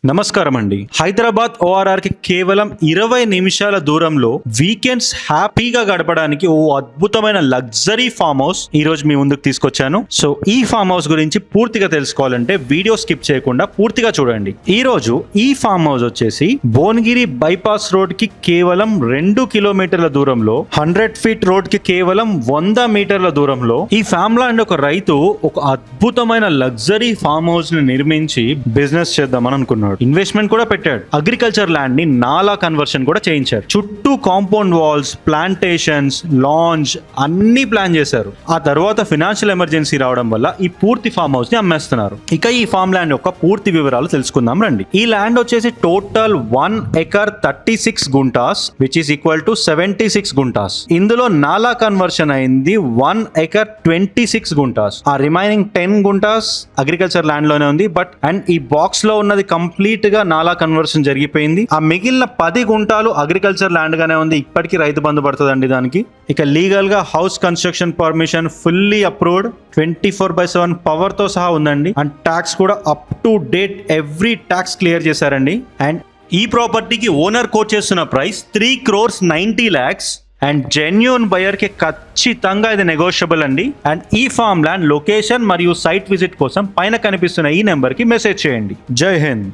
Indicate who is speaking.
Speaker 1: నమస్కారం అండి. హైదరాబాద్ ఓఆర్ఆర్ కి కేవలం 20 నిమిషాల దూరంలో వీకెండ్స్ హ్యాపీగా గడపడానికి ఓ అద్భుతమైన లగ్జరీ ఫామ్ హౌస్ ఈ రోజు మీ ముందుకు తీసుకొచ్చాను. సో ఈ ఫామ్ హౌస్ గురించి పూర్తిగా తెలుసుకోవాలంటే వీడియో స్కిప్ చేయకుండా పూర్తిగా చూడండి. ఈ రోజు ఈ ఫామ్ హౌస్ వచ్చేసి భువనగిరి బైపాస్ రోడ్ కి కేవలం 2 కిలోమీటర్ల దూరంలో, 100 ఫీట్ రోడ్ కి కేవలం 100 మీటర్ల దూరంలో ఈ ఫామ్ ల్యాండ్ ఒక రైతు ఒక అద్భుతమైన లగ్జరీ ఫామ్ హౌస్ ని నిర్మించి బిజినెస్ చేద్దామని అనుకున్నాడు. ఇన్వెస్ట్మెంట్ కూడా పెట్టాడు. అగ్రికల్చర్ ల్యాండ్ ని నాలా కన్వర్షన్ కూడా చేయించారు. చుట్టూ కాంపౌండ్ వాల్స్, ప్లాంటేషన్స్, లాంజ్ అన్ని ప్లాన్ చేశారు. ఆ తర్వాత ఫినాన్షియల్ ఎమర్జెన్సీ రావడం వల్ల ఈ పూర్తి ఫామ్ హౌస్ ని అమ్మేస్తున్నారు. ఇక ఈ ఫామ్ ల్యాండ్ యొక్క పూర్తి వివరాలు తెలుసుకుందాం రండి. ఈ ల్యాండ్ వచ్చేసి total 1 acre 36 guntas which is equal to 76 guntas. ఇందులో నాలా కన్వర్షన్ అయింది 1 ఎకర్ 26 గుంటాస్. ఆ రిమైనింగ్ 10 గుంటాస్ అగ్రికల్చర్ ల్యాండ్ లోనే ఉంది. బట్ అండ్ ఈ బాక్స్ లో ఉన్నది కంప్లీట్ గా నాలా కన్వర్షన్ జరిగిపోయింది. ఆ మిగిలిన 10 గుంటాలు అగ్రికల్చర్ ల్యాండ్ గానే ఉంది. ఇప్పటికీ రైతు బంధు పడుతుందండి దానికి. ఇక లీగల్ గా house construction permission fully approved, 24/7 power తో సహా ఉందండి. అండ్ ట్యాక్స్ కూడా up to date every tax clear చేశారండి. అండ్ ఈ ప్రాపర్టీకి ఓనర్ కోట్ చేస్తున్న ప్రైస్ 3,90,00,000 అండ్ జెన్యూన్ బయర్ కి ఖచ్చితంగా ఇది నెగోషియబుల్ అండి. అండ్ ఈ ఫామ్ ల్యాండ్ లొకేషన్ మరియు సైట్ విజిట్ కోసం పైన కనిపిస్తున్న ఈ నెంబర్ కి మెసేజ్ చేయండి. జై హింద్.